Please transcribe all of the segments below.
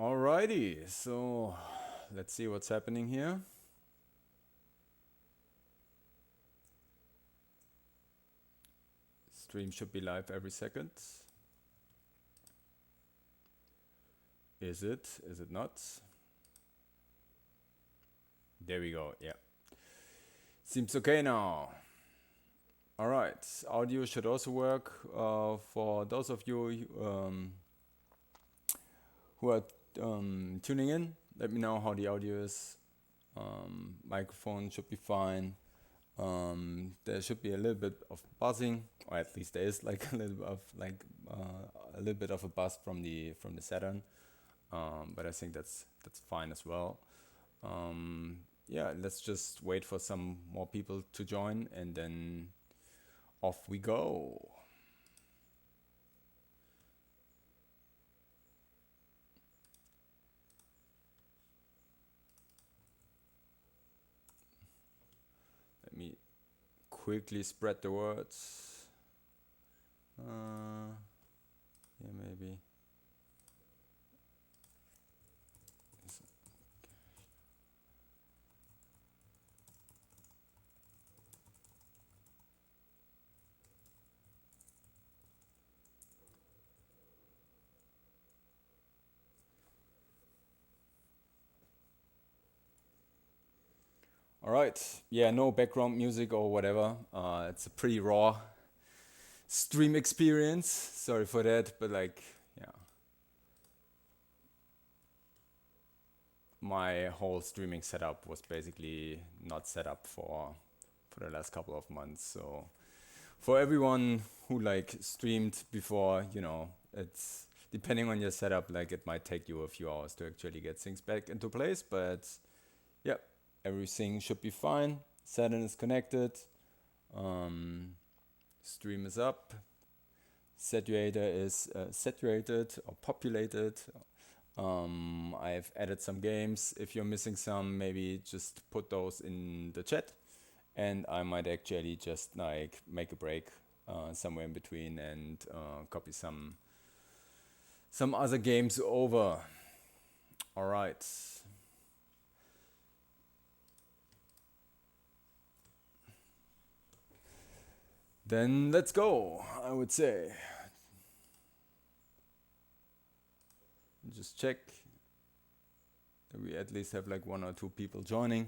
Alrighty, so let's see what's happening here. Stream should be live every second. Is it? Is it not? There we go, yeah. Seems okay now. Alright, audio should also work. For those of you who are tuning in, let me know how the audio is. Microphone should be fine. There should be a little bit of buzzing, or at least there is like a little bit of a little bit of a buzz from the Saturn. But I think that's fine as well. Yeah, let's just wait for some more people to join, and then off we go. Let me quickly spread the words. Yeah, maybe. All right. Yeah, no background music or whatever. It's a pretty raw stream experience. Sorry for that, but like, yeah. My whole streaming setup was basically not set up for the last couple of months. So for everyone who like streamed before, it's depending on your setup, like it might take you a few hours to actually get things back into place, but yeah, everything should be fine. Saturn is connected. Stream is up. Satiator is saturated or populated. I've added some games. If you're missing some, maybe just put those in the chat, and I might actually just like make a break somewhere in between and copy some other games over. All right. Then let's go, I would say. Just check that we at least have like 1 or 2 people joining.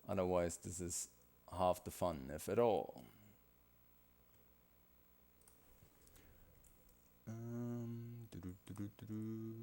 Otherwise, this is half the fun, if at all. Doo-doo-doo-doo-doo.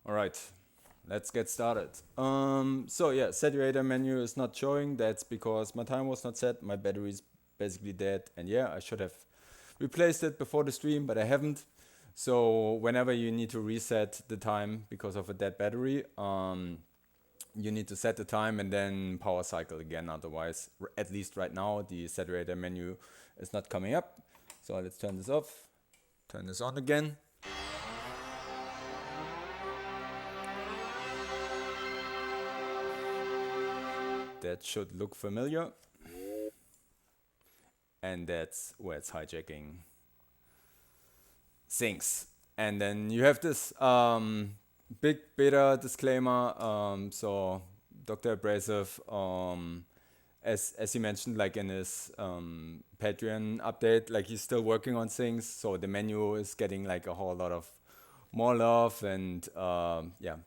All right, let's get started. So yeah, saturator menu is not showing. That's because my time was not set. My battery is basically dead, and yeah, I should have replaced it before the stream, but I haven't. So whenever you need to reset the time because of a dead battery, you need to set the time and then power cycle again. Otherwise, at least right now, the saturator menu is not coming up. So let's turn this off, turn this on again. That should look familiar. And that's where it's hijacking things. And then you have this big beta disclaimer. So Dr. Abrasive, as he mentioned, like in his Patreon update, like he's still working on things. So the menu is getting like a whole lot of more love, and yeah,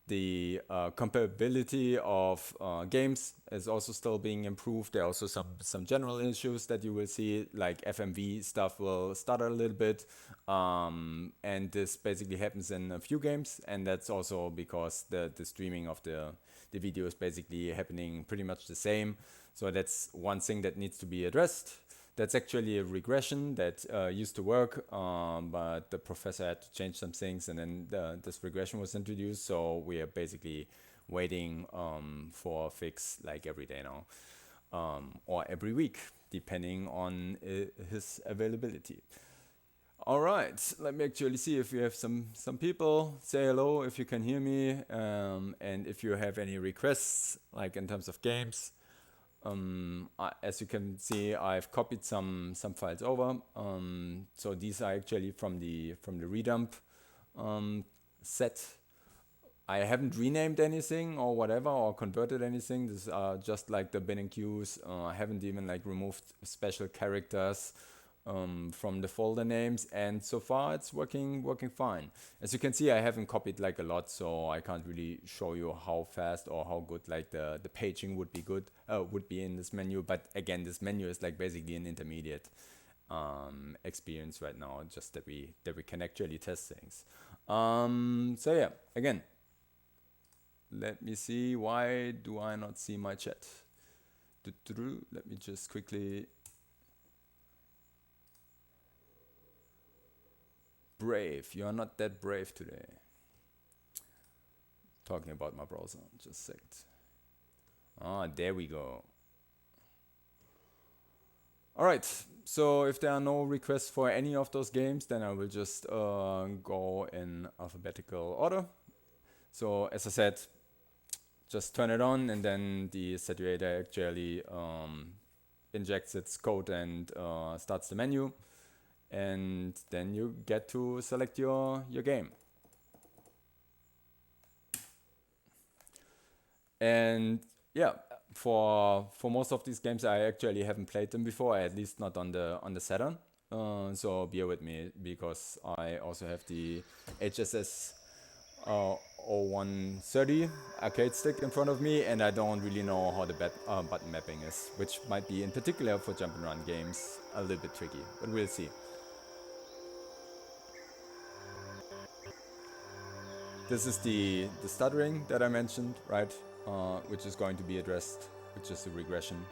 the compatibility of games is also still being improved. There are also some general issues that you will see, like FMV stuff will stutter a little bit, and this basically happens in a few games, and that's also because the streaming of the the video is basically happening pretty much the same. So that's one thing that needs to be addressed. That's actually a regression that used to work, but the professor had to change some things, and then this regression was introduced. So we are basically waiting for a fix like every day now, or every week, depending on his availability. All right, let me actually see if we have some people. Say hello if you can hear me, and if you have any requests, like in terms of games. As you can see, I've copied some files over. So these are actually from the redump set. I haven't renamed anything or whatever, or converted anything. These are just like the bin and queues. I haven't even like removed special characters from the folder names, and so far it's working fine. As you can see, I haven't copied like a lot, so I can't really show you how fast or how good like the paging would be in this menu. But again, this menu is like basically an intermediate experience right now, just that we can actually test things. So yeah, again, let me see, why do I not see my chat? Let me just quickly. Brave, you are not that brave today. Talking about my browser, just a second. Ah, there we go. Alright, so if there are no requests for any of those games, then I will just go in alphabetical order. So as I said, just turn it on, and then the Satiator actually injects its code and starts the menu. And then you get to select your game. And yeah, for most of these games, I actually haven't played them before, at least not on the Saturn. So bear with me, because I also have the HSS 0130 arcade stick in front of me, and I don't really know how the button mapping is, which might be, in particular for jump and run games, a little bit tricky, but we'll see. This is the stuttering that I mentioned, right? Which is going to be addressed, which is the regression.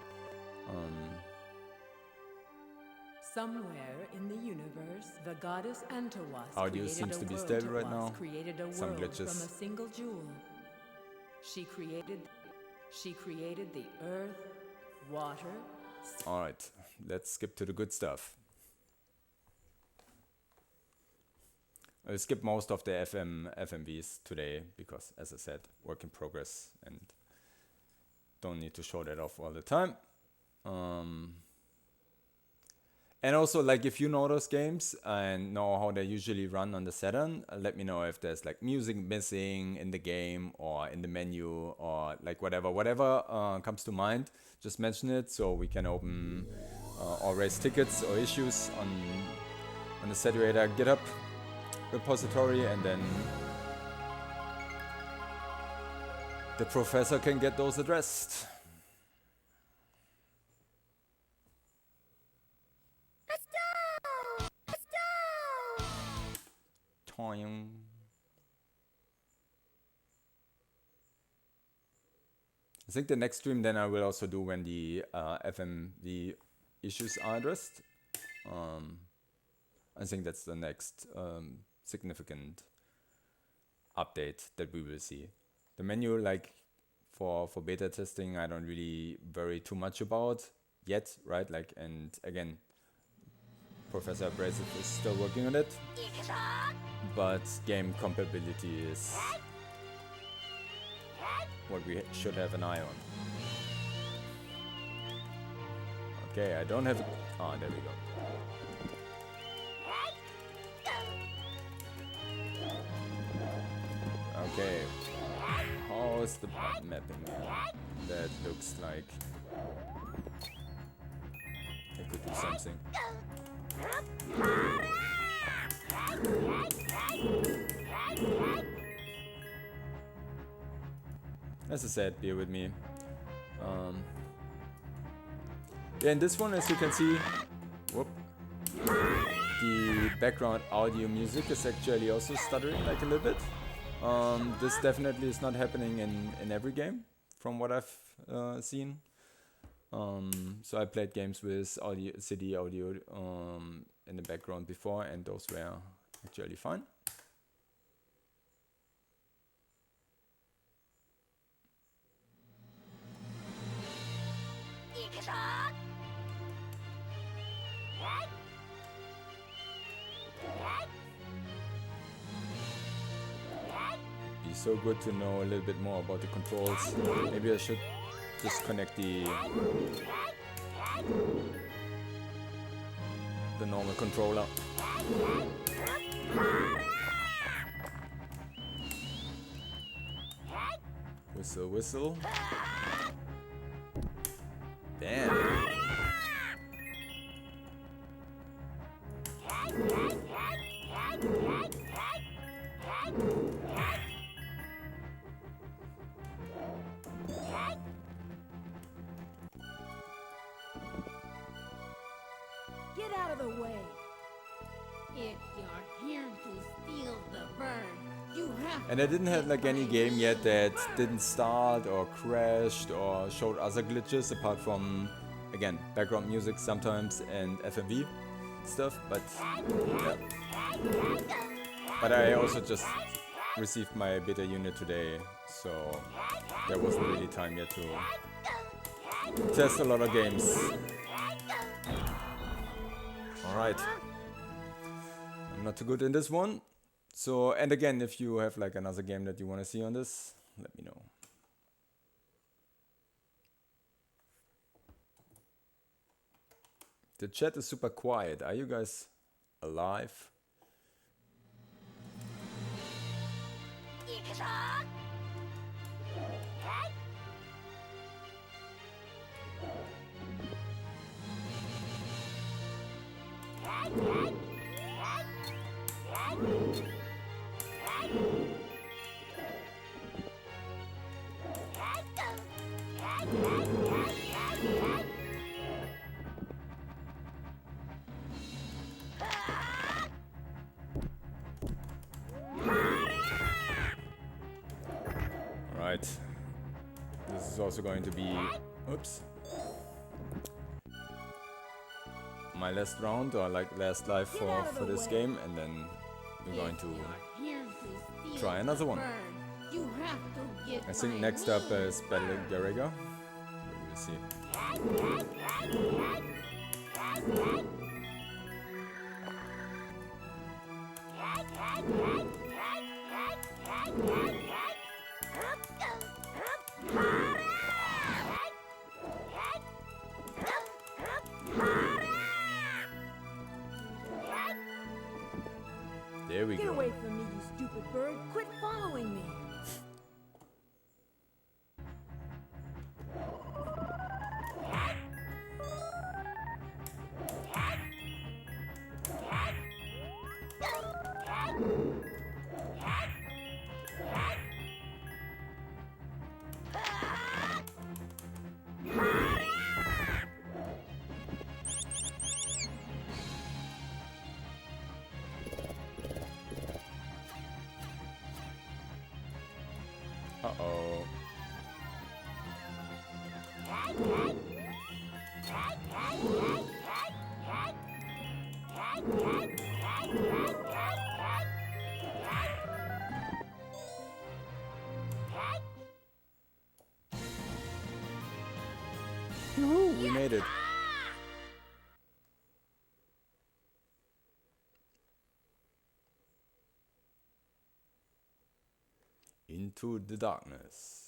Somewhere in the universe, the goddess Antawas Audio seems to be stable right now. Created a Some world glitches. from a single jewel. She created the earth, water. All right, let's skip to the good stuff. I'll skip most of the FMVs today because, as I said, work in progress and don't need to show that off all the time. And also, like, if you know those games and know how they usually run on the Saturn, let me know if there's like music missing in the game or in the menu, or like whatever comes to mind. Just mention it so we can open or raise tickets or issues on the Satiator GitHub repository, and then the professor can get those addressed. Let's go! Toing. I think the next stream then I will also do when the FMV issues are addressed. I think that's the next significant update that we will see. The menu, like for beta testing, I don't really worry too much about yet, right? Like, and again, Professor Abrasive is still working on it, but game compatibility is what we should have an eye on. Okay, I don't have. Ah, there we go. Okay, how's the button mapping now? That looks like I could do something. As I said, bear with me. Yeah, in this one, as you can see, the background audio music is actually also stuttering like a little bit. This definitely is not happening in every game. from what I've seen. So I played games with audio, CD audio in the background before, and those were actually fine. Be so good to know a little bit more about the controls. Maybe I should just connect the normal controller. Whistle, whistle. Damn. Get out of the way. If you're here to steal the bird, you have And I didn't have like any game yet that didn't start or crashed or showed other glitches apart from, again, background music sometimes and FMV stuff, but yeah. But I also just received my beta unit today, so there wasn't really time yet to test a lot of games. Alright. I'm not too good in this one. So, and again, if you have like another game that you want to see on this, let me know. The chat is super quiet. Are you guys alive? Right. This is also going to be, oops, my last round or like last life for this game, and then we're going to try another one. I think next up is Battle Garriga. We'll see. There we Get go. away from me, you stupid bird. Quit following me. Uh-oh. Yoo-hoo, we made it. Into the darkness.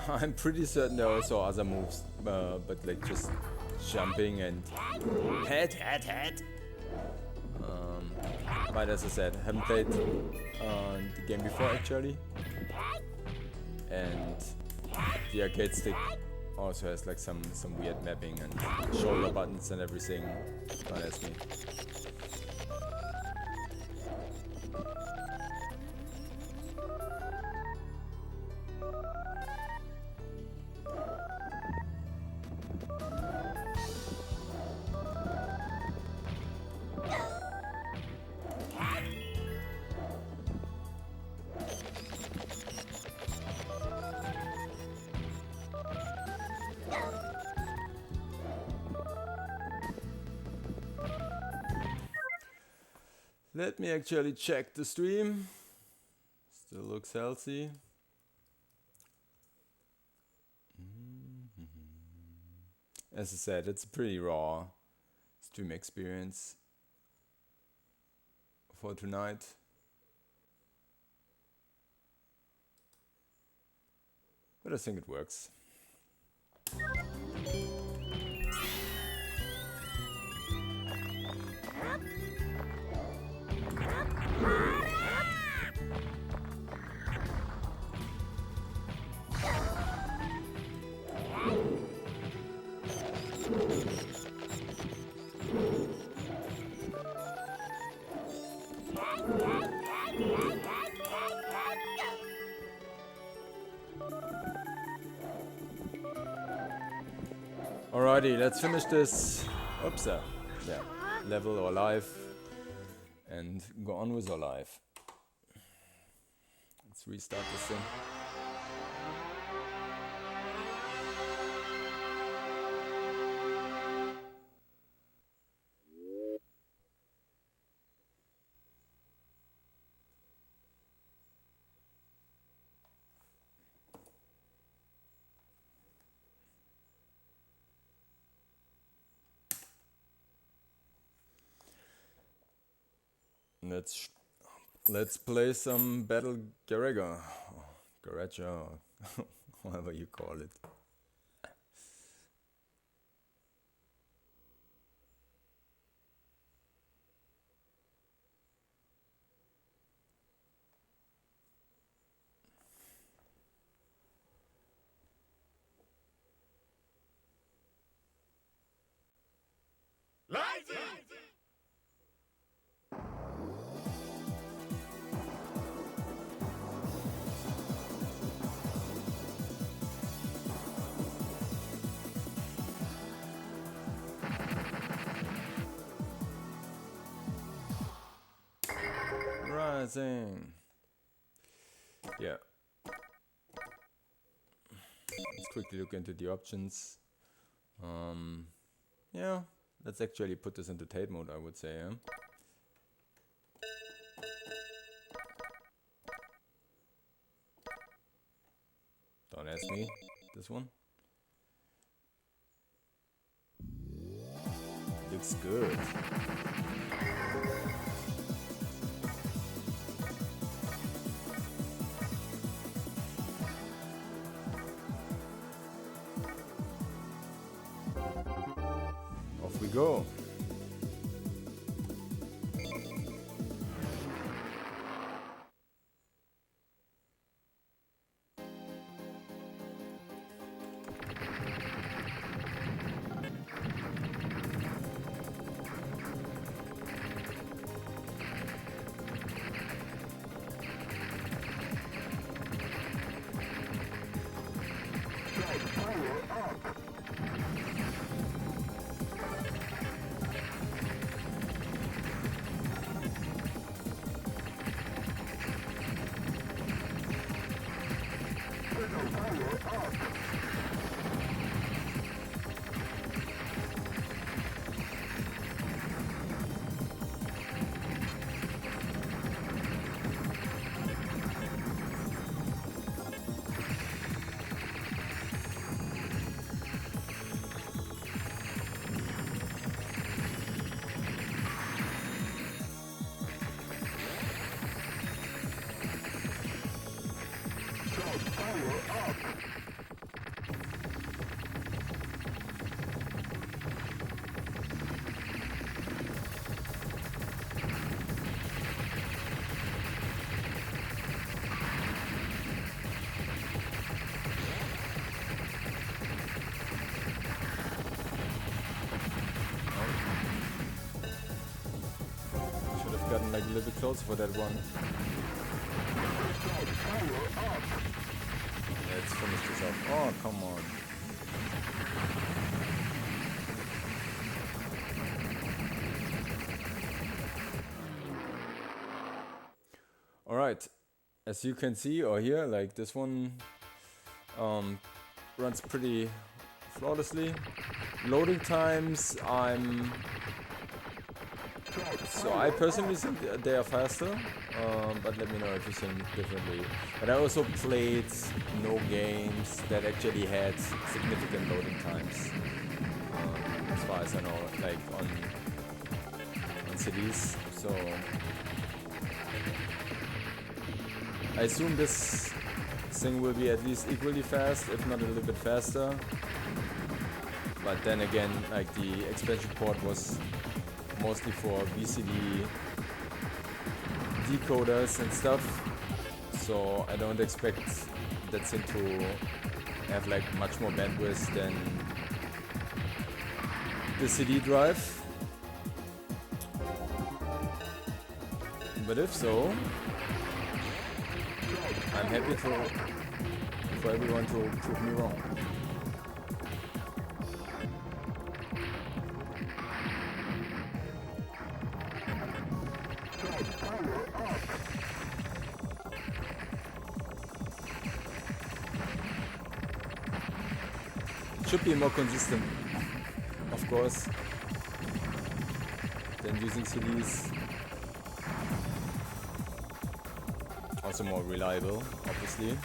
I'm pretty certain there are also other moves, but like just jumping and head. But as I said, haven't played the game before actually, and the arcade stick also has like some weird mapping and shoulder buttons and everything. Don't ask me. Let me actually check the stream. Still looks healthy. As I said, it's a pretty raw stream experience for tonight. But I think it works. Alrighty, let's finish this. Oops, yeah, level or life, and go on with our life. Let's restart this thing. Let's play some Battle Garega, Garaja, whatever you call it. Rising. Yeah. Let's quickly look into the options. Yeah, let's actually put this into Tate mode, I would say. Yeah? Don't ask me. This one. Looks good. Off we go. like a little bit closer for that one. Let's finish this off. Oh, come on. Alright, as you can see or hear, like this one runs pretty flawlessly. Loading times, I personally think they are faster, but let me know if you think differently. But I also played no games that actually had significant loading times, as far as I know, like on CDs. So I assume this thing will be at least equally fast, if not a little bit faster. But then again, like the expansion port was mostly for VCD decoders and stuff, so I don't expect that thing to have like much more bandwidth than the CD drive. But if so, I'm happy for everyone to prove me wrong. Should be more consistent, of course, than using CDs. Also more reliable, obviously.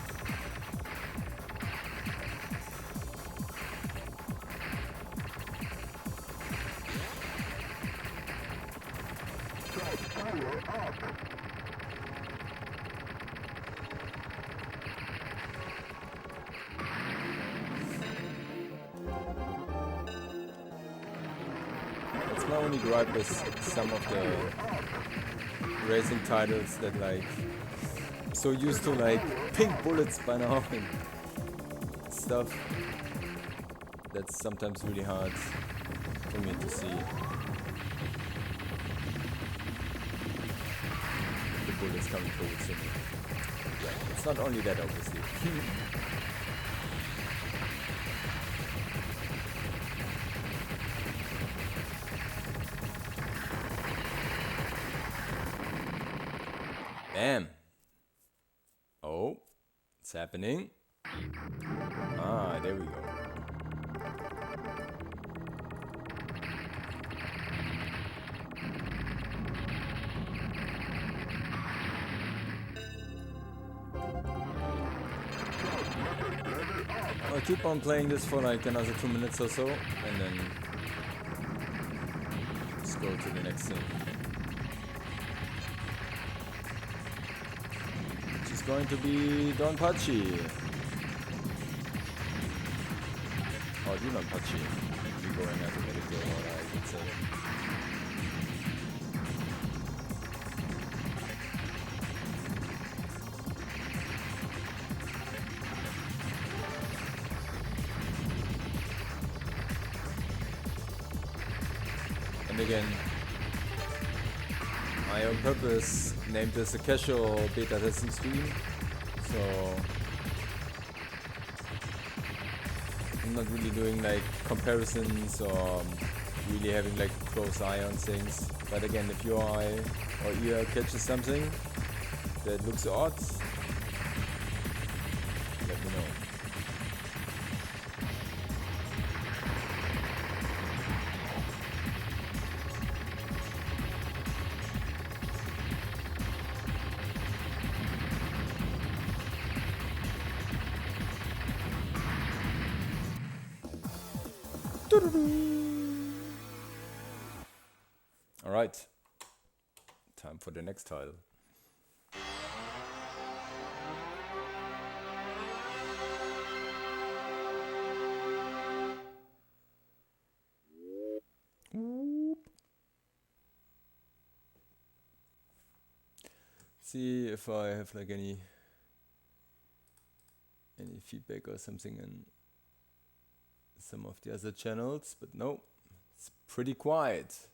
That's my only gripe with some of the racing titles that like so used to like pink bullets by now and stuff. That's sometimes really hard for me to see the bullets coming towards me. Yeah, it's not only that, obviously. Bam! Oh, it's happening. Ah, there we go. I'll keep on playing this for like another 2 minutes or so, and then let's go to the next thing. Which is going to be Donpachi. Or Dunanpachi. You're going alphabetically, or I would say. And again, I on purpose named this a casual beta testing stream, so I'm not really doing like comparisons or really having like a close eye on things. But again, if your eye or ear catches something that looks odd, let me know. Alright, time for the next title. See if I have like any feedback or something in some of the other channels, but no, it's pretty quiet.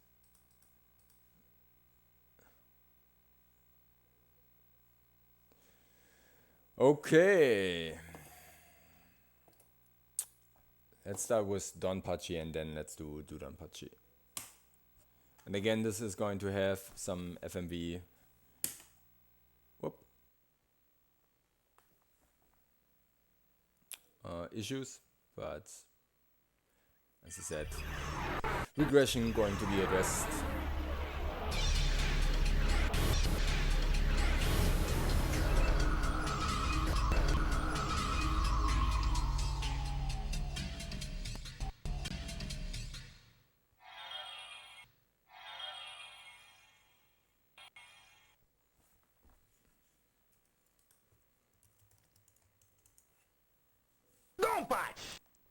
Okay. Let's start with Donpachi and then let's do Donpachi. And again, this is going to have some FMV issues, but as I said, regression going to be addressed.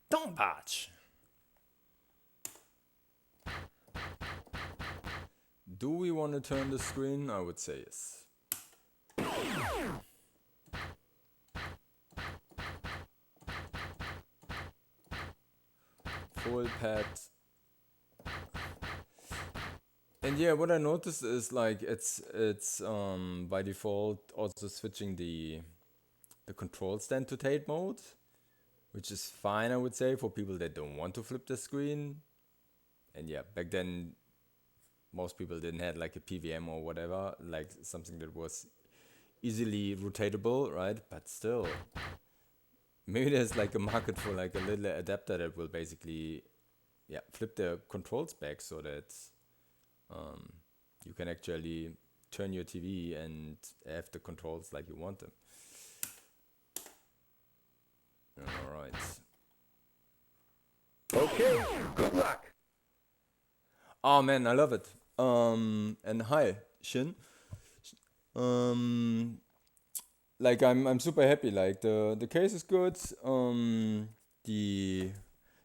Donpachi. Do we want to turn the screen? I would say yes. Full pad. And yeah, what I noticed is like it's by default also switching the control stand to Tate mode, which is fine, I would say, for people that don't want to flip the screen. And yeah, back then most people didn't have like a PVM or whatever, like something that was easily rotatable, right? But still, maybe there's like a market for like a little adapter that will basically, yeah, flip the controls back so that you can actually turn your TV and have the controls like you want them. All right. Okay, good luck. Oh man, I love it. And hi, Shin. Like I'm super happy. Like the case is good. The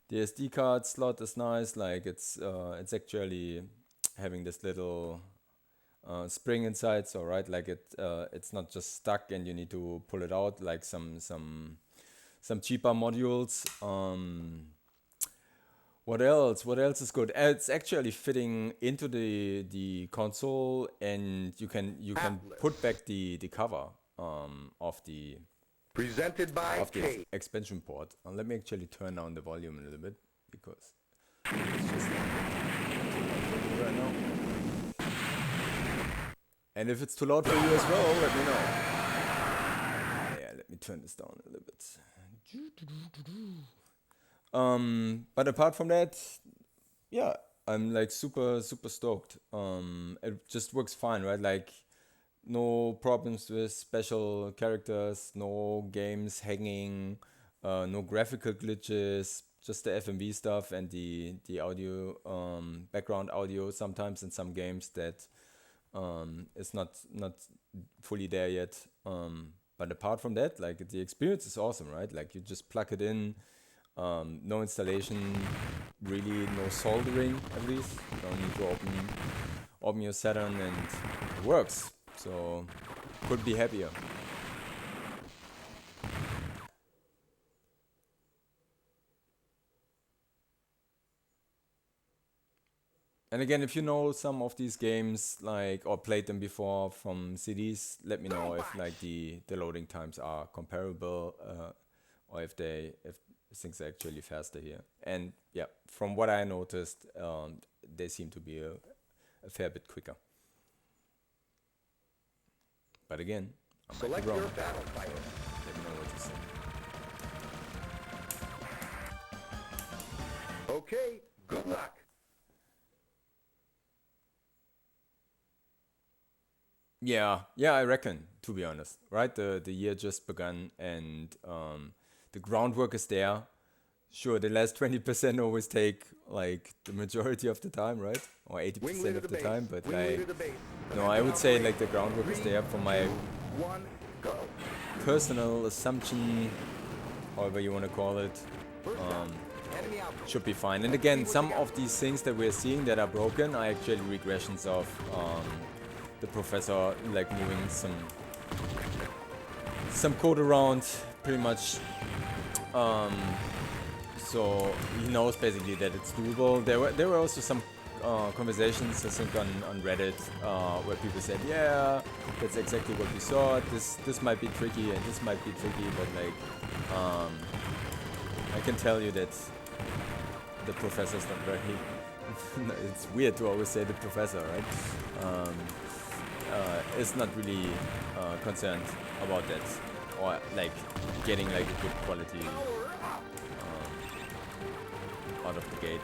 SD card slot is nice. Like it's actually having this little spring inside. So right, like it's not just stuck and you need to pull it out like some cheaper modules. What else? What else is good? It's actually fitting into the console, and you can put back the cover of the Presented by Kate. expansion port. Let me actually turn down the volume a little bit because it's just right now. And if it's too loud for you as well, let me know. Yeah, let me turn this down a little bit. But apart from that, yeah, I'm like super stoked. It just works fine, right? Like no problems with special characters, no games hanging, no graphical glitches, just the FMV stuff and the audio, background audio sometimes in some games that is not fully there yet. But apart from that, like the experience is awesome, right? Like you just plug it in. No installation, really no soldering at least. You don't need to open your Saturn and it works. So could be happier. And again, if you know some of these games like or played them before from CDs, let me know if like the loading times are comparable or if things are actually faster here. And yeah, from what I noticed, they seem to be a fair bit quicker. But again, I might Select be wrong. your battle fighter. Let me know what you think. Okay, good luck. Yeah, I reckon, to be honest, right? The year just begun and the groundwork is there. Sure, the last 20% always take like the majority of the time, right? Or 80% of the time, but like, no, I would say like the groundwork is there for my One, go. personal assumption, however you want to call it, Enemy out. should be fine. And again, some of these things that we're seeing that are broken are actually regressions of the professor like moving some code around pretty much. So he knows basically that it's doable. There were also some conversations, I think, on Reddit, where people said, yeah, that's exactly what we saw. This might be tricky and this might be tricky, but like, I can tell you that the professor's not very. It's weird to always say the professor, right? Is not really concerned about that, or like getting like a good quality out of the gate.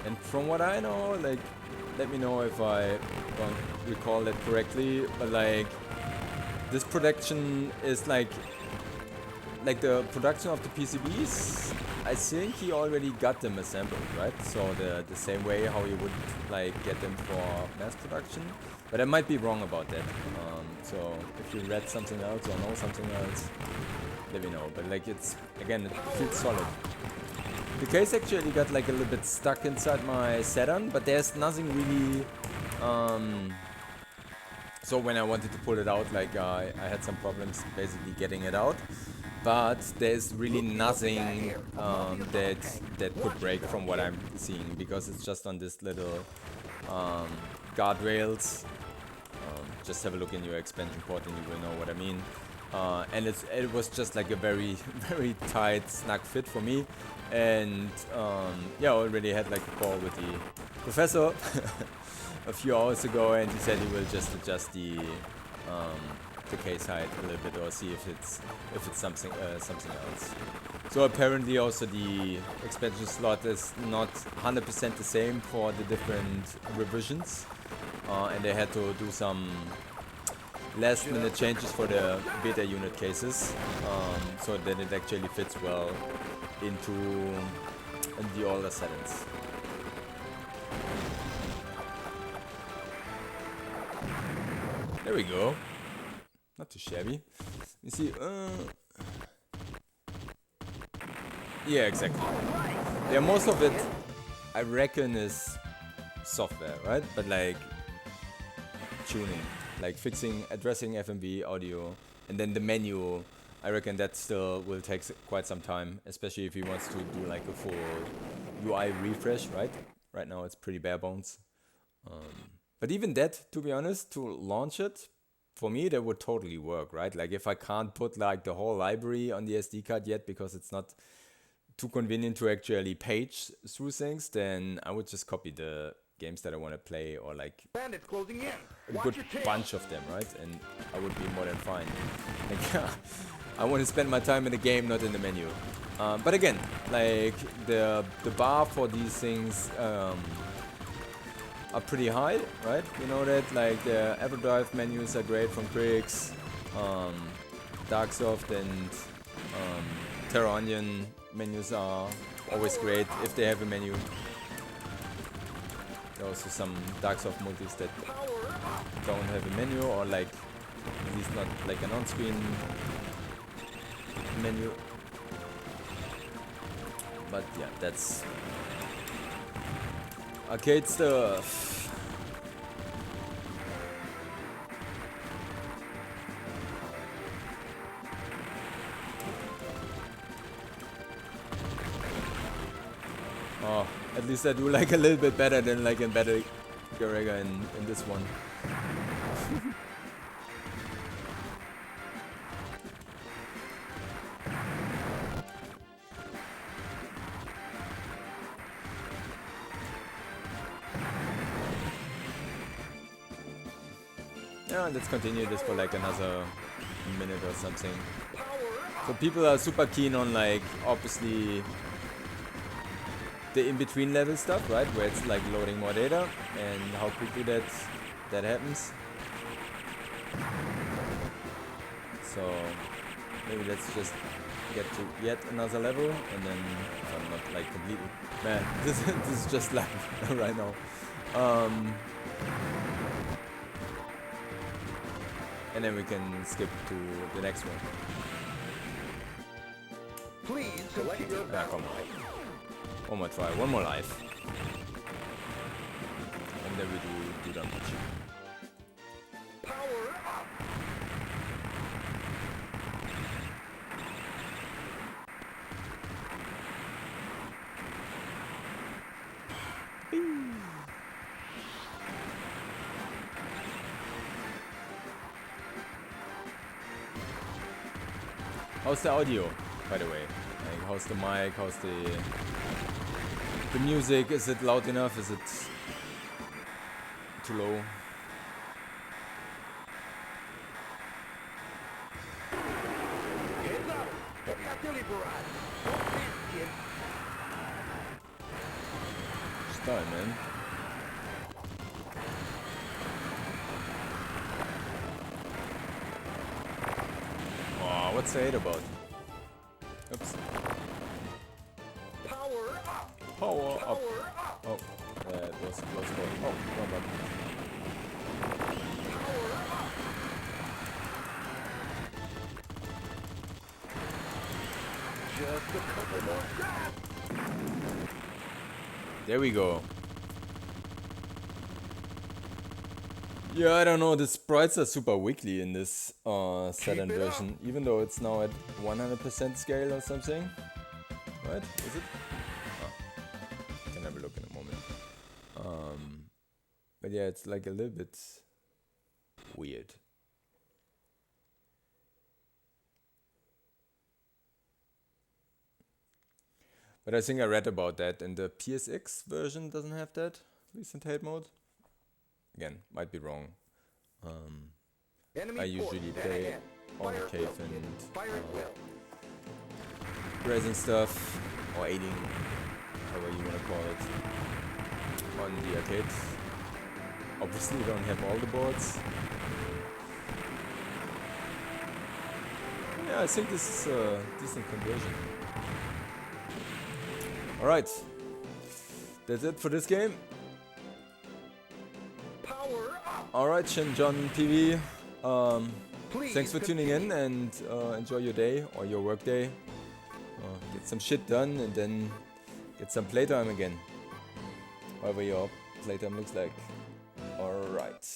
And from what I know, like, let me know if I don't recall that correctly, but like, this production is like the production of the PCBs, I think he already got them assembled, right? So the same way how you would like get them for mass production. But I might be wrong about that. So if you read something else or know something else, let me know. But like, it's, again, it feels solid. The case actually got like a little bit stuck inside my Saturn, but there's nothing really. So when I wanted to pull it out, like I had some problems basically getting it out. But there's really nothing that could break from what I'm seeing, because it's just on this little guardrails. Just have a look in your expansion port and you will know what I mean. And it was just like a very, very tight, snug fit for me. And yeah, I already had like a call with the professor a few hours ago, and he said he will just adjust the case height a little bit, or see if it's something else. So apparently also the expansion slot is not 100% the same for the different revisions, and they had to do some last minute changes for the beta unit cases, so that it actually fits well into the older settings. There we go. Not too shabby. You see, yeah, exactly. Yeah, most of it, I reckon, is software, right? But like tuning, like fixing, addressing FMV audio, and then the menu. I reckon that still will take quite some time, especially if he wants to do like a full UI refresh, right? Right now it's pretty bare bones. But even that, to be honest, to launch it, for me, that would totally work, right? Like if I can't put like the whole library on the SD card yet because it's not too convenient to actually page through things, then I would just copy the games that I want to play, or like Bandits closing in. a good bunch of them, right? And I would be more than fine. Like, I want to spend my time in the game, not in the menu. But again, like the bar for these things are pretty high, right? You know that, like the EverDrive menus are great from Critics, Darksoft and Terra Onion menus are always great if they have a menu. There are also some Darksoft multis that don't have a menu, or like at least not like an on-screen menu. But yeah, that's arcade stuff. Oh, at least I do like a little bit better than like in Battle Garega in this one. Yeah, let's continue this for like another minute or something. So people are super keen on like obviously the in-between level stuff, right? Where it's like loading more data and how quickly that happens. So maybe let's just get to yet another level, and then if I'm not like completely man, this is just like right now. And then we can skip to the next one. Please select your Yeah, come on. One more try, one more life. And then we do damage. power up. How's the audio, by the way? Like, how's the mic? How's the music? Is it loud enough? Is it too low? Heads up! That's artillery barrage. Don't panic, kid. Style, man. Oh, what's the 8 about? Oops. Power up! Power up. Power up! Oh, that was a close call. Oh, wrong button. Power up! Just a couple more shots! There we go. Yeah, I don't know, the sprites are super wiggly in this Saturn it up. version, even though it's now at 100% scale or something. Right? Is it? Oh, can have a look in a moment. But yeah, it's like a little bit weird. But I think I read about that, and the PSX version doesn't have that recent hate mode. Again, might be wrong. Enemy I usually force play ahead. on Fire at cave will, kid. and Fire at will. grazing stuff, or aiding, however you want to call it, on the arcade. Obviously, you don't have all the boards. Yeah, I think this is a decent conversion. Alright, that's it for this game. Power up! Alright, Shin John TV. Please Thanks for tuning in and enjoy your day or your work day. Get some shit done and then get some playtime again. However your playtime looks like. Alright.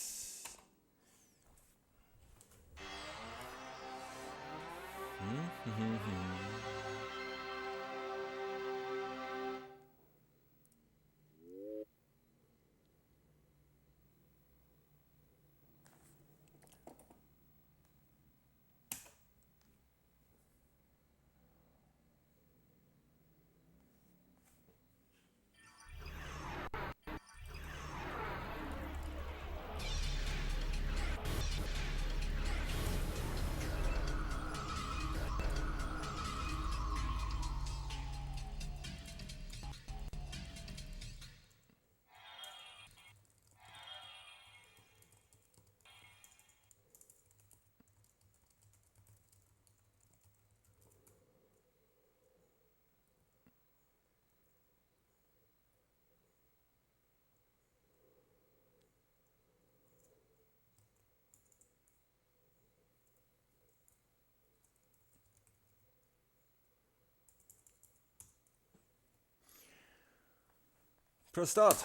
Press start.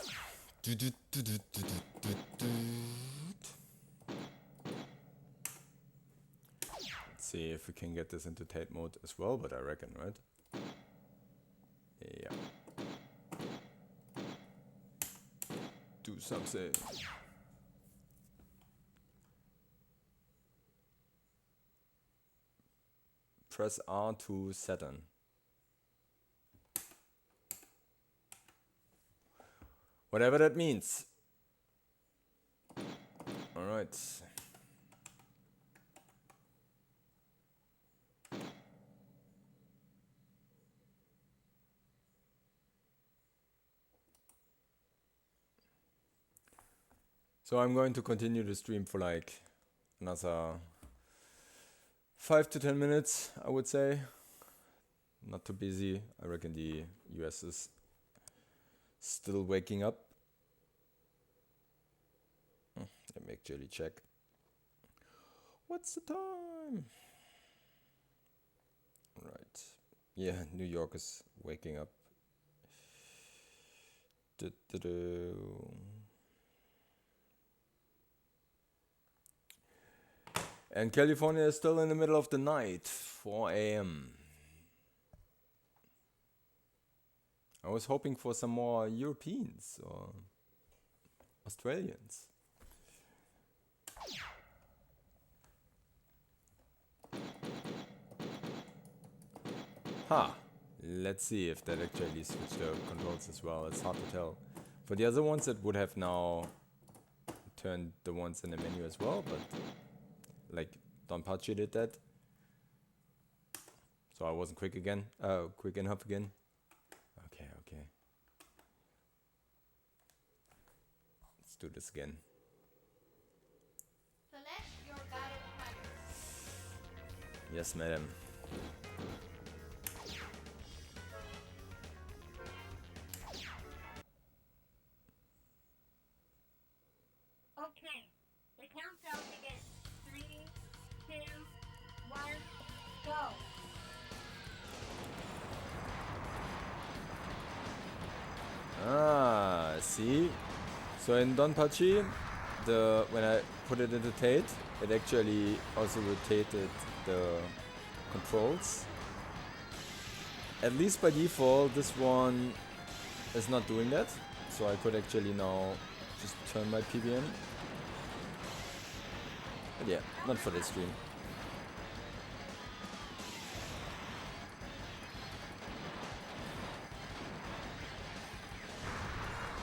Let's see if we can get this into Tate mode as well, but I reckon, right? Yeah. Do something. Press R to Saturn. Whatever that means. Alright. So I'm going to continue the stream for like another 5 to 10 minutes, I would say. Not too busy. I reckon the US is still waking up. Let me actually check. What's the time? Right. Yeah, New York is waking up. And California is still in the middle of the night, 4 a.m. I was hoping for some more Europeans or Australians. Ha! Let's see if that actually switched the controls as well. It's hard to tell. For the other ones, it would have now turned the ones in the menu as well, but like Donpachi did that. So I wasn't quick again. Quick enough again. Okay, okay. Let's do this again. Select your battle pattern. Yes, madam. Okay, the countdown begins. 3, 2, 1, go. Ah, see? So in Donpachi, when I put it into Tate, it actually also rotated the controls. At least by default, this one is not doing that. So I could actually now just turn my PBM. But yeah, not for this stream.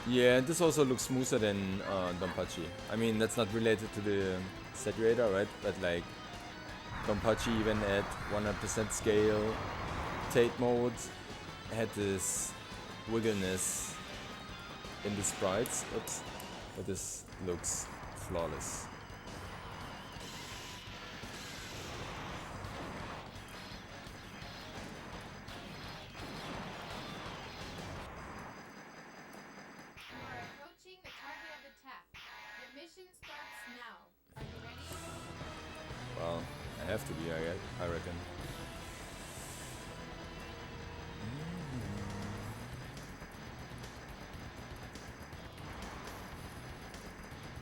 Yeah, this also looks smoother than Donpachi. I mean, that's not related to the Satiator, right? But like, Donpachi even at 100% scale, Tate mode had this wiggleness in the sprites. Oops. But this looks flawless. Approaching the target of attack. Your mission starts now. Are you ready? Well, I have to be, I reckon.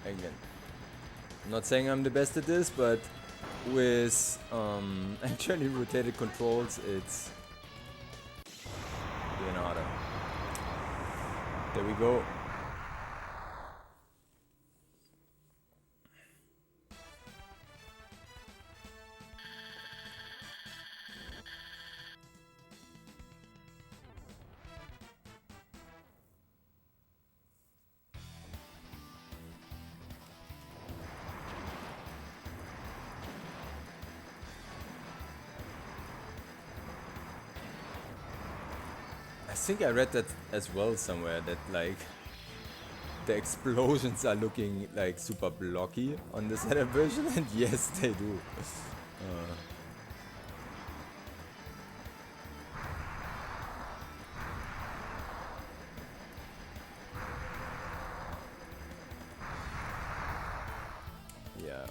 Again, I'm not saying I'm the best at this, but with actually rotated controls, it's even harder. There we go. I think I read that as well somewhere, that like the explosions are looking like super blocky on the Saturn version, and yes, they do. Yeah.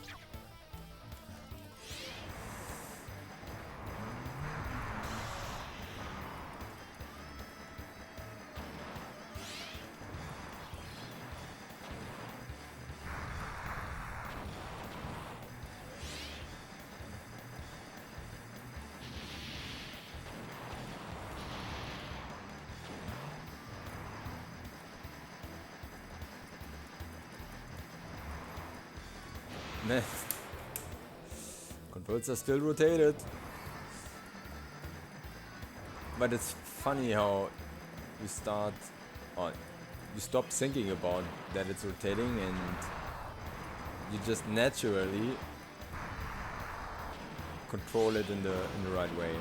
Man, controls are still rotated. But it's funny how you start, or you stop thinking about that it's rotating, and you just naturally control it in the right way.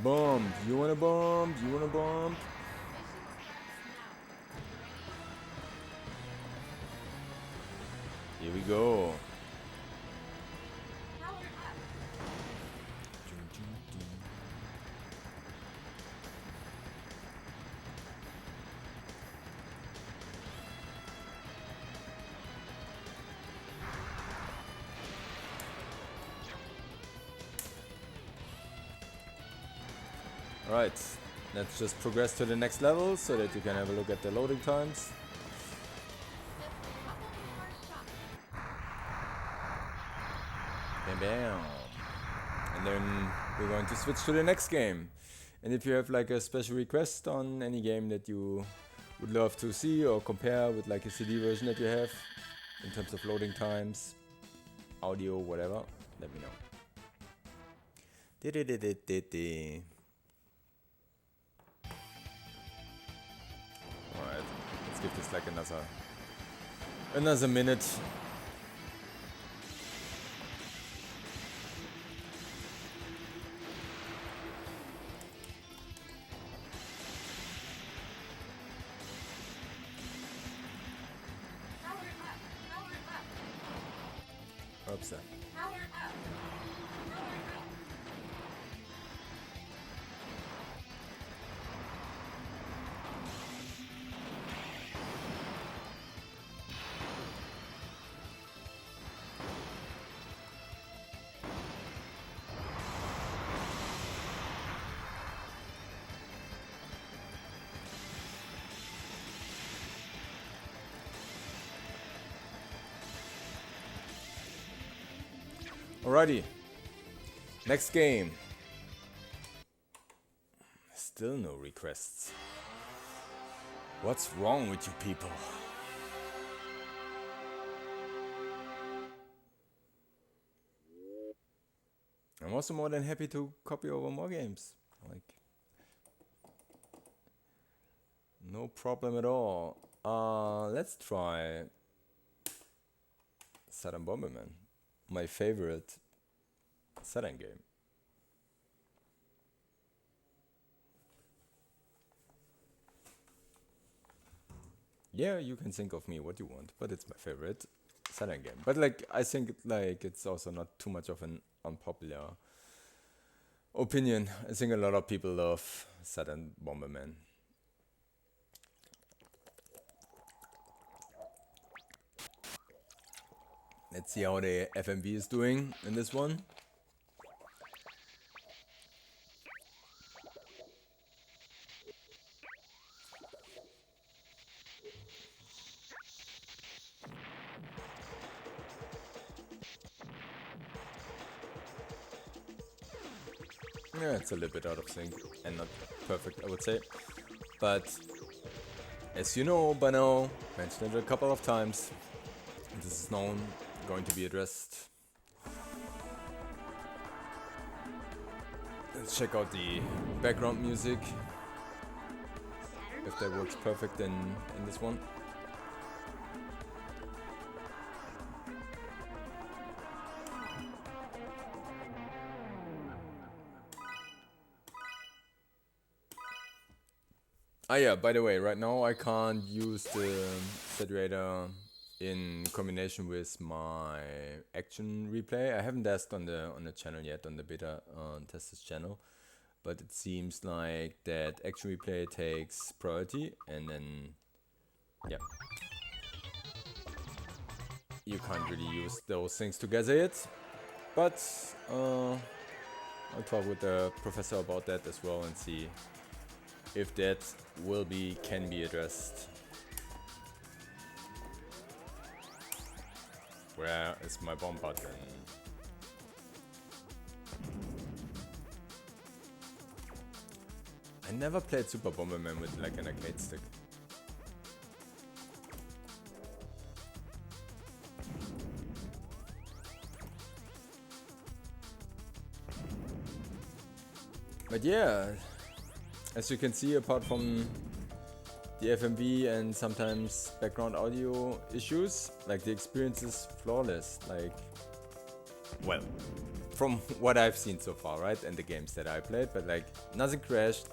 Bomb! You wanna bomb? You wanna bomb? Here we go. Alright, let's just progress to the next level so that you can have a look at the loading times. Bam bam. And then we're going to switch to the next game. And if you have like a special request on any game that you would love to see or compare with like a CD version that you have, in terms of loading times, audio, whatever, let me know. Alright, let's give this like another minute. Oops. Alrighty, next game. Still no requests. What's wrong with you people? I'm also more than happy to copy over more games. Like, no problem at all. Let's try Saturn Bomberman. My favorite Saturn game. Yeah, you can think of me what you want, but it's my favorite Saturn game. But like, I think like it's also not too much of an unpopular opinion. I think a lot of people love Saturn Bomberman. Let's see how the FMV is doing in this one. Yeah, it's a little bit out of sync and not perfect, I would say. But as you know by now, mentioned it a couple of times, this is going to be addressed. Let's check out the background music, if that works perfect in this one. Ah yeah, by the way, right now I can't use the Satiator in combination with my action replay. I haven't tested on the channel yet, on the beta testers channel, but it seems like that action replay takes priority, and then yeah, you can't really use those things together yet. But I'll talk with the professor about that as well and see if that can be addressed. Where is my bomb button? I never played Super Bomberman with like an arcade stick. But yeah, as you can see, apart from the FMV and sometimes background audio issues, like the experience is flawless. Like, well, from what I've seen so far, right, and the games that I played, but like nothing crashed,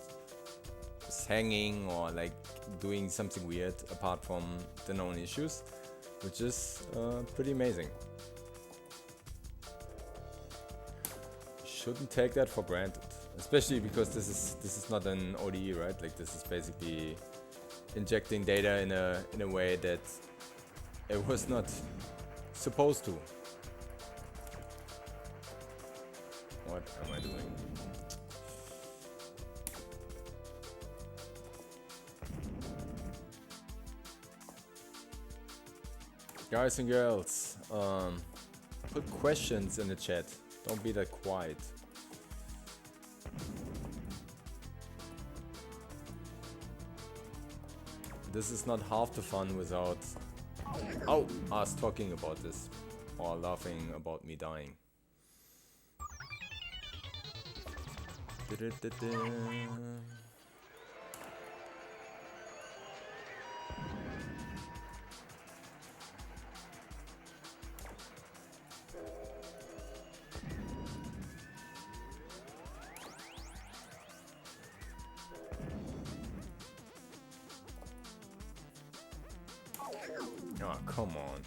was hanging or like doing something weird apart from the known issues, which is pretty amazing. Shouldn't take that for granted, especially because this is not an ODE, right? Like this is basically injecting data in a way that it was not supposed to. What am I doing? Guys and girls, put questions in the chat. Don't be that quiet. This is not half the fun without Oh, us talking about this or laughing about me dying. Oh, come on.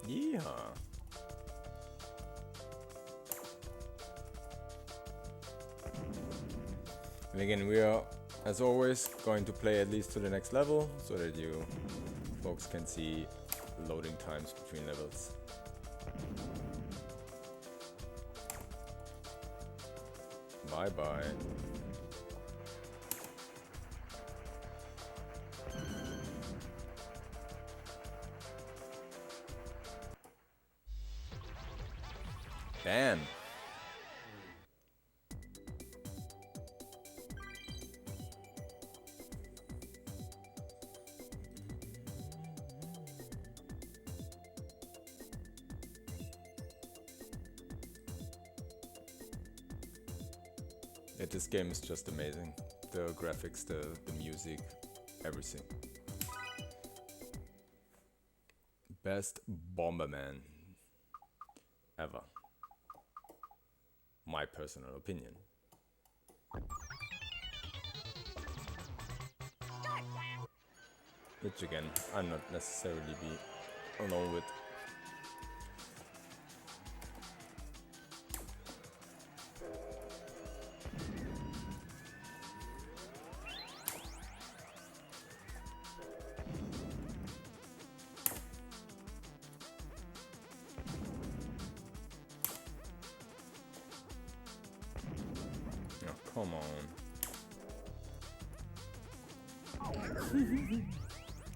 Yeah. And again, we are, as always, going to play at least to the next level so that you folks can see loading times between levels. Bye bye. Bam. Yeah, this game is just amazing. The graphics, the music, everything. Best Bomberman ever. My personal opinion. Which again, I'm not necessarily be alone with. Oh, come on.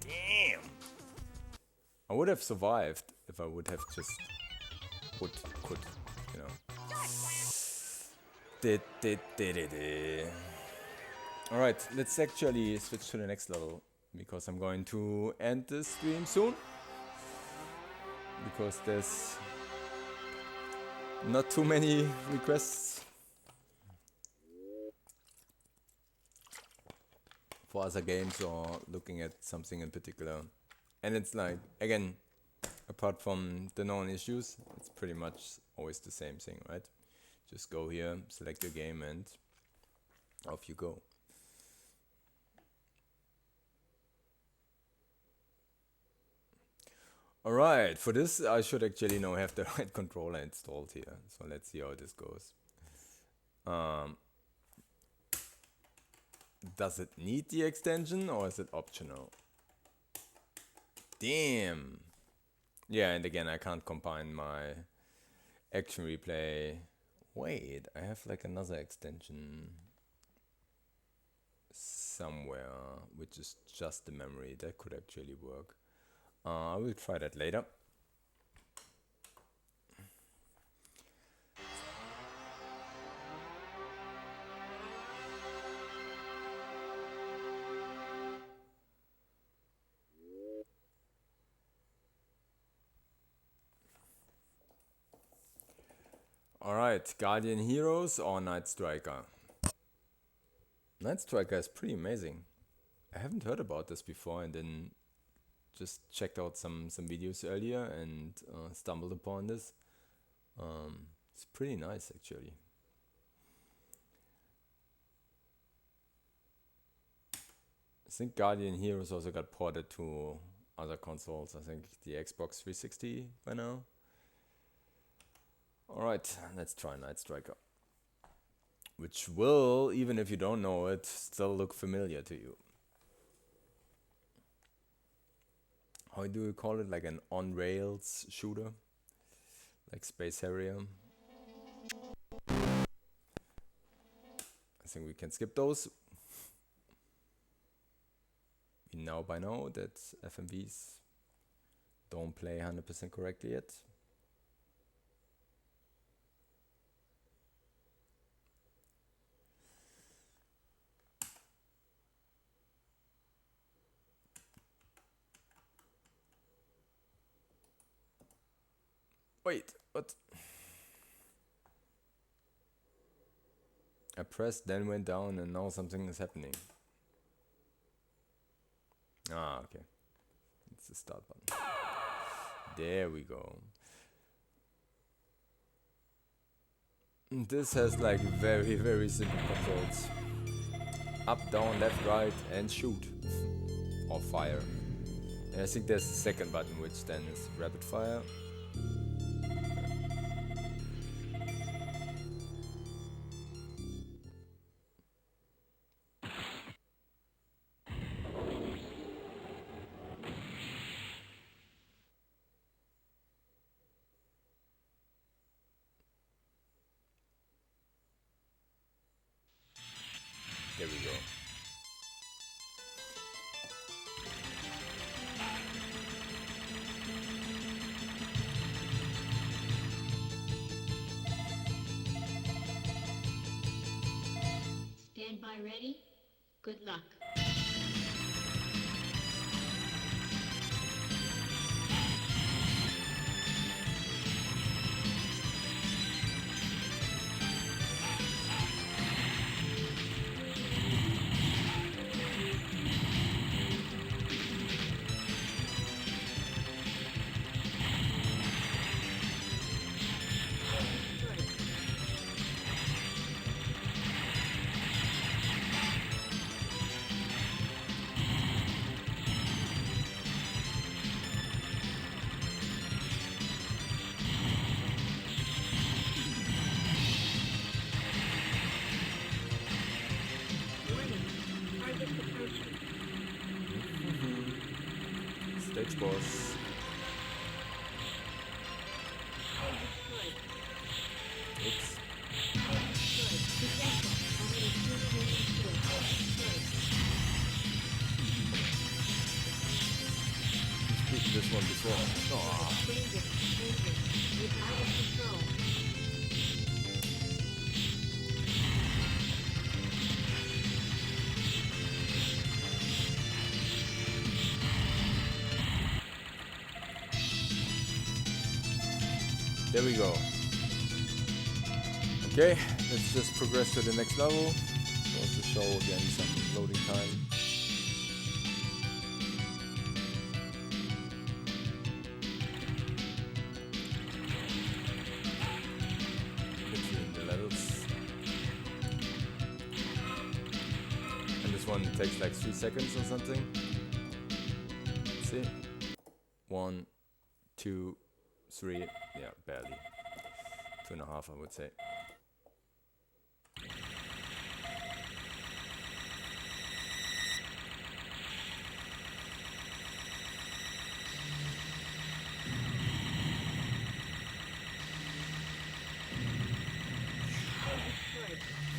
Damn! I would have survived if I would have just could, you know. Alright, let's actually switch to the next level because I'm going to end this stream soon. Because there's not too many requests for other games or looking at something in particular. And it's like, again, apart from the known issues, it's pretty much always the same thing, right? Just go here, select your game, and off you go. Alright, for this I should actually now have the right controller installed here. So let's see how this goes. Does it need the extension or is it optional? Damn! Yeah, and again, I can't combine my action replay. Wait, I have like another extension somewhere, which is just the memory. That could actually work. I will try that later. Alright, Guardian Heroes or Night Striker? Night Striker is pretty amazing. I haven't heard about this before and then just checked out some videos earlier and stumbled upon this. It's pretty nice actually. I think Guardian Heroes also got ported to other consoles. I think the Xbox 360 by now. Alright, let's try Night Striker. Which will, even if you don't know it, still look familiar to you. How do you call it? Like an on-rails shooter? Like Space Harrier? I think we can skip those. We know by now that FMVs don't play 100% correctly yet. Wait, what? I pressed, then went down, and now something is happening. Ah, okay. It's the start button. There we go. This has like very, very simple controls. Up, down, left, right, and shoot. Or fire. And I think there's a second button, which then is rapid fire. There we go. Stand by ready. Good luck. Stage boss. Oops. Beaten this one before. Aw. There we go. Okay, let's just progress to the next level. Also show again some loading time. Between the levels. And this one takes like 3 seconds or something. Let's see. 1, 2, 3, yeah, barely. 2.5, I would say.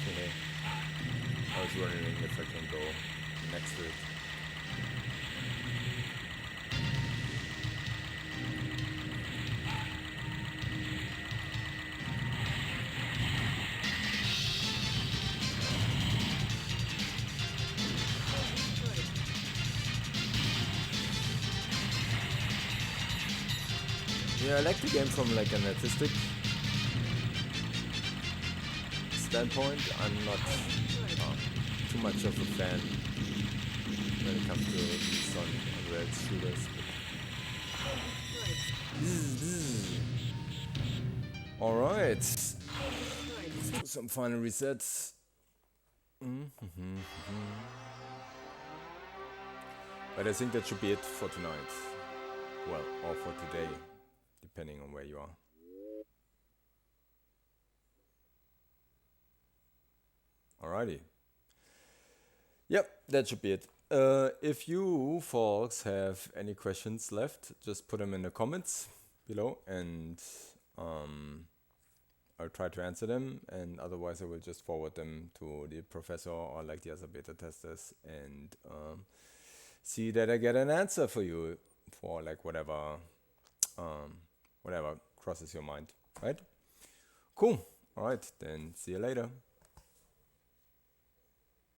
Okay. I was wondering if I can go next to it. Yeah, I like the game from like an artistic standpoint. I'm not too much of a fan when it comes to these on-rail shooters. All right. Let's do some final resets. But I think that should be it for tonight. Well, or for today, depending on where you are. Alrighty. Yep, that should be it. If you folks have any questions left, just put them in the comments below, and I'll try to answer them. And otherwise, I will just forward them to the professor or like the other beta testers, and see that I get an answer for you for like whatever crosses your mind. Right? Cool. All right, then see you later.